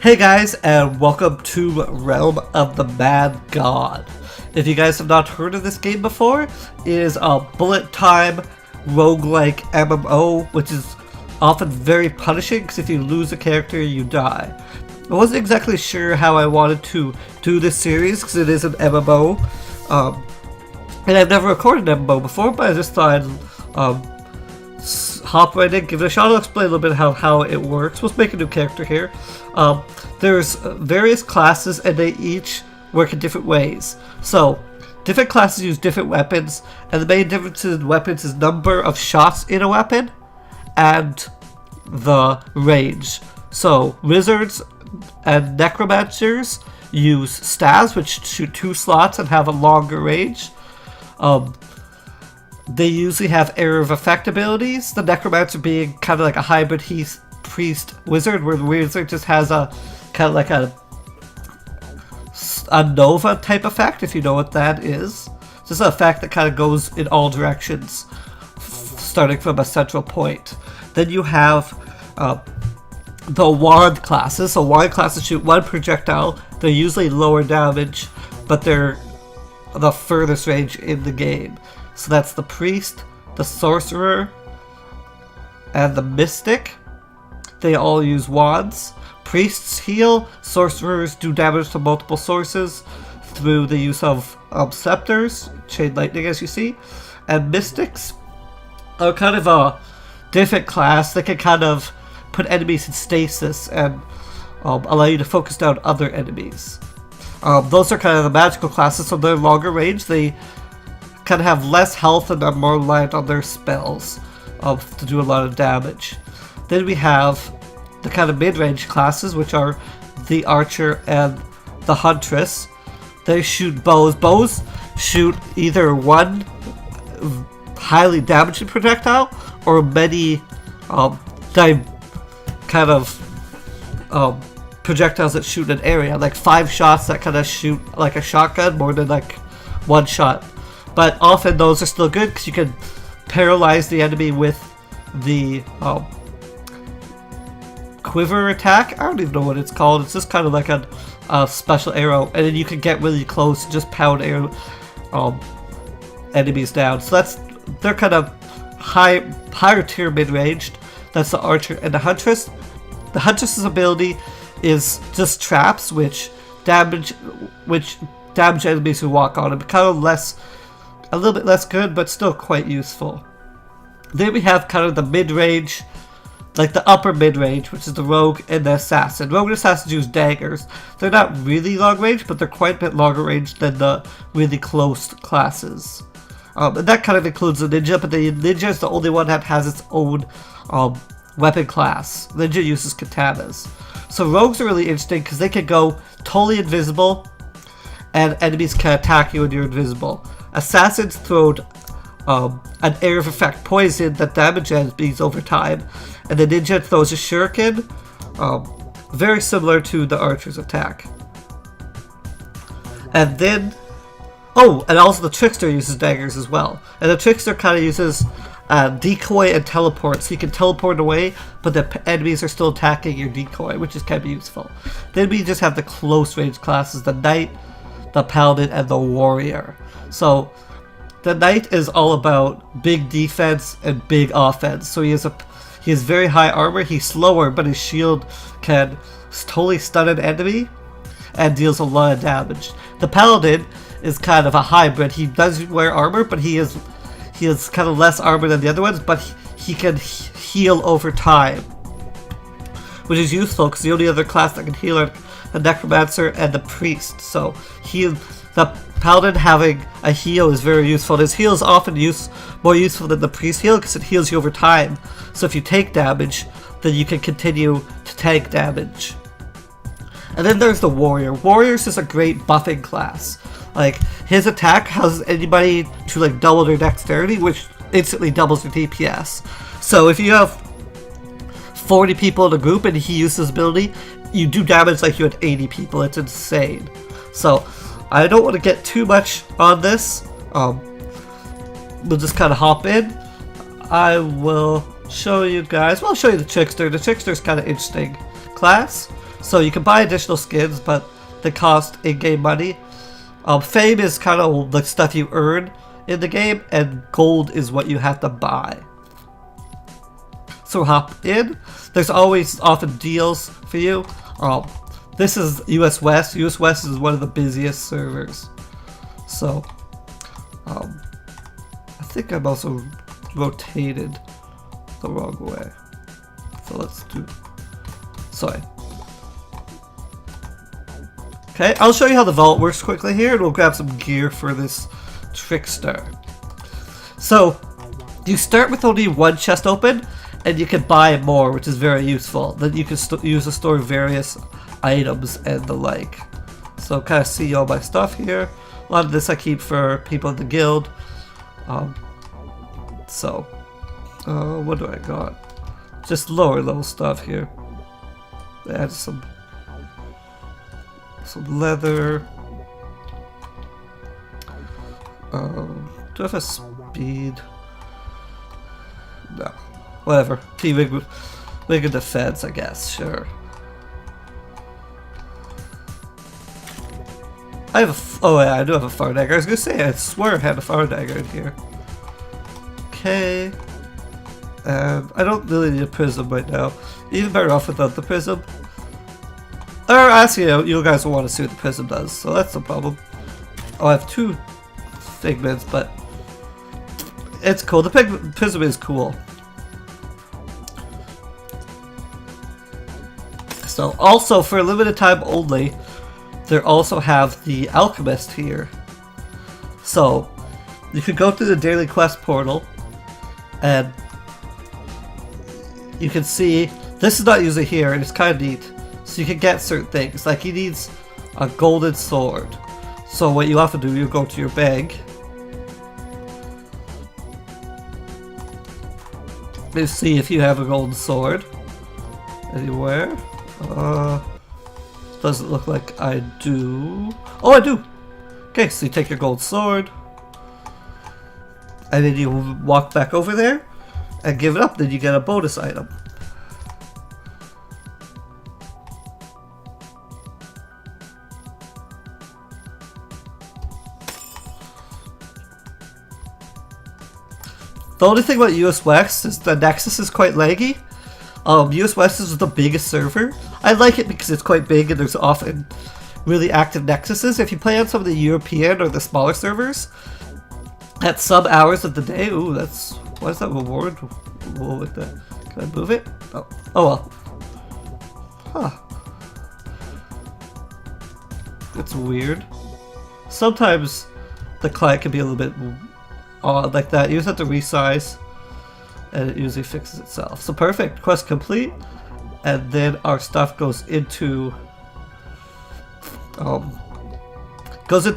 Hey guys, and welcome to Realm of the Mad God. If you guys have not heard of this game before, it is a bullet time roguelike MMO, which is often very punishing because if you lose a character, you die. I wasn't exactly sure how I wanted to do this series because it is an MMO, and I've never recorded an MMO before, but I just thought I'd hop right in, give it a shot. I'll explain a little bit how it works. Let's make a new character here. There's various classes and they each work in different ways. So, different classes use different weapons, and the main difference in weapons is number of shots in a weapon and the range. So, wizards and necromancers use staves, which shoot 2 slots and have a longer range. They usually have area of effect abilities, the necromancer being kind of like a hybrid priest wizard, where the wizard just has a kind of like a nova type effect, if you know what that is. It's just an effect that kind of goes in all directions, starting from a central point. Then you have the wand classes. So wand classes shoot 1 projectile. They're usually lower damage, but they're the furthest range in the game. So that's the priest, the sorcerer, and the mystic. They all use wands. Priests heal, sorcerers do damage to multiple sources through the use of scepters, chain lightning as you see, and mystics are kind of a different class. They can kind of put enemies in stasis and allow you to focus down other enemies. Those are kind of the magical classes, so they're longer range. They kind of have less health and are more reliant on their spells to do a lot of damage. Then we have the kind of mid-range classes, which are the archer and the huntress. They shoot bows. Bows shoot either 1 highly damaging projectile or many projectiles that shoot an area, like 5 shots that kind of shoot like a shotgun more than like 1 shot. But often those are still good because you can paralyze the enemy with the quiver attack. I don't even know what it's called. It's just kind of like a special arrow, and then you can get really close and just pound enemies down. So they're kind of higher tier mid-ranged. That's the archer and the huntress. The huntress's ability is just traps, which damage enemies who walk on them. Kind of a little bit less good, but still quite useful. Then we have kind of the mid-range, like the upper mid-range, which is the rogue and the assassin. Rogue and assassin use daggers. They're not really long range, but they're quite a bit longer range than the really close classes. And that kind of includes the ninja, but the ninja is the only one that has its own weapon class. Ninja uses katanas. So rogues are really interesting because they can go totally invisible, and enemies can attack you when you're invisible. Assassins throw an area of effect poison that damages enemies over time, and the ninja throws a shuriken, very similar to the archer's attack. And then, and also the trickster uses daggers as well. And the trickster kind of uses decoy and teleport, so you can teleport away, but the enemies are still attacking your decoy, which is kind of useful. Then we just have the close range classes: the knight, the paladin, and the warrior. So the knight is all about big defense and big offense. So he has very high armor. He's slower, but his shield can totally stun an enemy and deals a lot of damage. The paladin is kind of a hybrid. He does wear armor, but he has kind of less armor than the other ones, but he can heal over time, which is useful because the only other class that can heal are the necromancer and the priest. So the paladin having a heal is very useful. His heal is often more useful than the priest heal because it heals you over time. So if you take damage, then you can continue to take damage. And then there's the warrior. Warrior's is a great buffing class. Like, his attack has anybody to like double their dexterity, which instantly doubles your DPS. So if you have 40 people in a group and he uses his ability, you do damage like you had 80 people. It's insane. So I don't want to get too much on this. We'll just kind of hop in. I will show you guys. Well, I'll show you the Trickster. The Trickster is kind of interesting class. So you can buy additional skins, but they cost in-game money. Fame is kind of like stuff you earn in the game, and gold is what you have to buy. So hop in. There's always often deals for you. This is US West. US West is one of the busiest servers. So, I think I'm also rotated the wrong way. So let's do... Sorry. Okay, I'll show you how the vault works quickly here, and we'll grab some gear for this Trickster. So, you start with only one chest open, and you can buy more, which is very useful. Then you can use to store various items and the like. So kind of see all my stuff here. A lot of this I keep for people in the guild. What do I got? Just lower level stuff here. Add some leather. Do I have a speed? No. Whatever. T-Wig and defense, I guess. Sure. I have a... Oh yeah, I do have a fire dagger. I was gonna say, I swear I had a fire dagger in here. Okay. And I don't really need a prism right now. Even better off without the prism. Or actually, you guys will want to see what the prism does, so that's no problem. Oh, I have 2 figments, but it's cool. The prism is cool. So, also for a limited time only, they also have the Alchemist here. So, you can go through the daily quest portal, and you can see this is not usually here, and it's kind of neat. So you can get certain things, like he needs a golden sword. So what you often do, you go to your bag. Let's see if you have a golden sword anywhere. Doesn't look like I do. Oh, I do! Okay, so you take your gold sword, and then you walk back over there and give it up, then you get a bonus item. The only thing about US West is the Nexus is quite laggy. US West is the biggest server. I like it because it's quite big and there's often really active nexuses. If you play on some of the European or the smaller servers, at some hours of the day, ooh, that's, what is that reward? Whoa, with that. Can I move it? Oh, well. Huh. It's weird. Sometimes the client can be a little bit odd like that. You just have to resize, and it usually fixes itself. So perfect, quest complete, and then our stuff goes into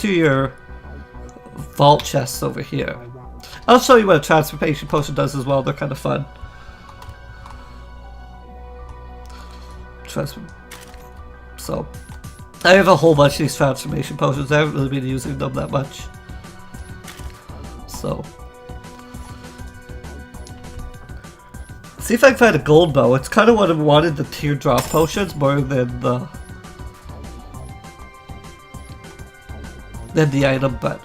your vault chests over here. I'll show you what a transformation potion does as well. They're kind of fun. So I have a whole bunch of these transformation potions. I haven't really been using them that much. So see if I can find a gold bow. It's kind of what I wanted, the teardrop potions more than the item, but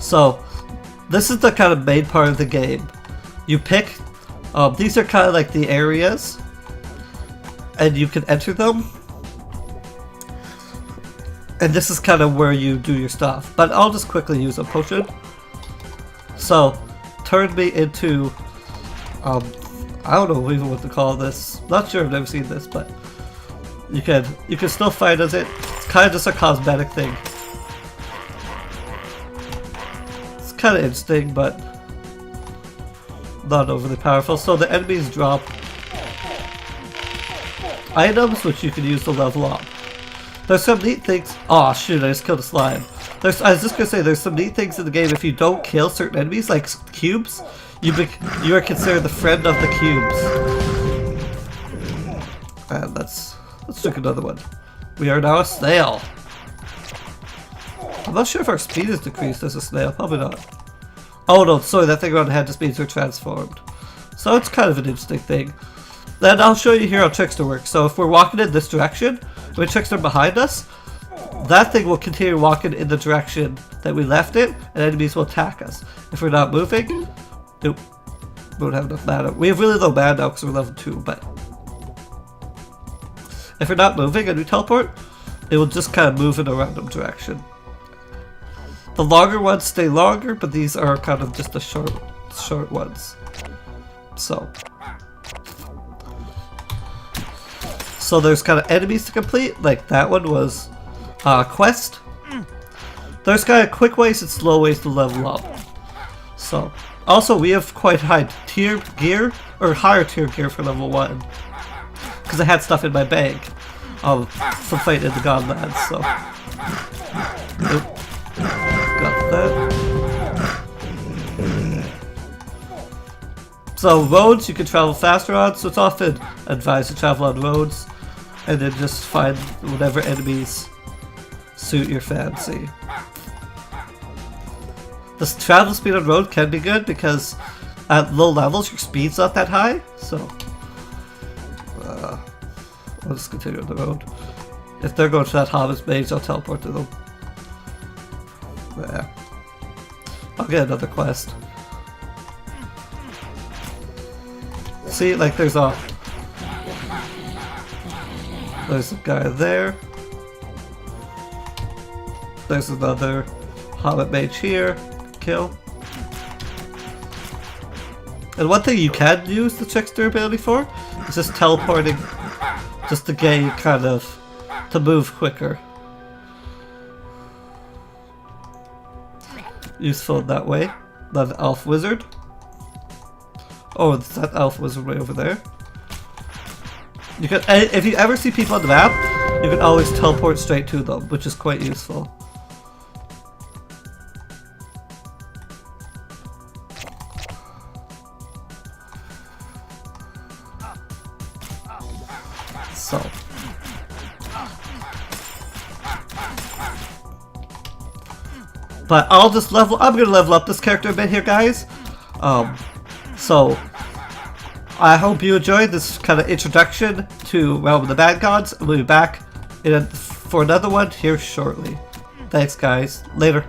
so this is the kind of main part of the game. You pick these are kind of like the areas, and you can enter them, and this is kind of where you do your stuff. But I'll just quickly use a potion. So turned me into I don't know even what to call this. Not sure, I've never seen this, but you can still fight as it. It's kind of just a cosmetic thing. It's kind of interesting, but not overly powerful. So the enemies drop items which you can use to level up. There's some neat things. Oh shoot, I just killed a slime. I was just gonna say, there's some neat things in the game. If you don't kill certain enemies, like cubes, you are considered the friend of the cubes. And let's drink another one. We are now a snail. I'm not sure if our speed is decreased as a snail. Probably not. Oh no, sorry, that thing around the head just means we're transformed. So it's kind of an interesting thing. Then I'll show you here how Trickster works. So if we're walking in this direction, with Trickster behind us, that thing will continue walking in the direction that we left it, and enemies will attack us. If we're not moving, nope, we don't have enough mana. We have really low mana now because we're level 2, but if we're not moving and we teleport, it will just kind of move in a random direction. The longer ones stay longer, but these are kind of just the short ones. So there's kind of enemies to complete, like that one was quest. There's kind of quick ways and slow ways to level up. So, also we have quite high tier gear, or higher tier gear for level 1. Because I had stuff in my bag from fighting in the Godlands, so. Nope. Got that. So roads you can travel faster on, so it's often advised to travel on roads. And then just find whatever enemies suit your fancy. The travel speed on road can be good because at low levels your speed's not that high, so I'll just continue on the road. If they're going to that Hobbit's Mage, I'll teleport to them. Yeah. I'll get another quest. See, like there's a guy there. There's another Hobbit Mage here. Kill. And one thing you can use the Trickster ability for is just teleporting, just to get you kind of to move quicker. Useful in that way. Not an elf wizard. Oh, it's that elf wizard way over there. You can, if you ever see people on the map, you can always teleport straight to them, which is quite useful. So. But I'm gonna level up this character a bit here, guys. So I hope you enjoyed this kind of introduction to Realm of the Bad Gods. We'll be back for another one here shortly. Thanks, guys. Later.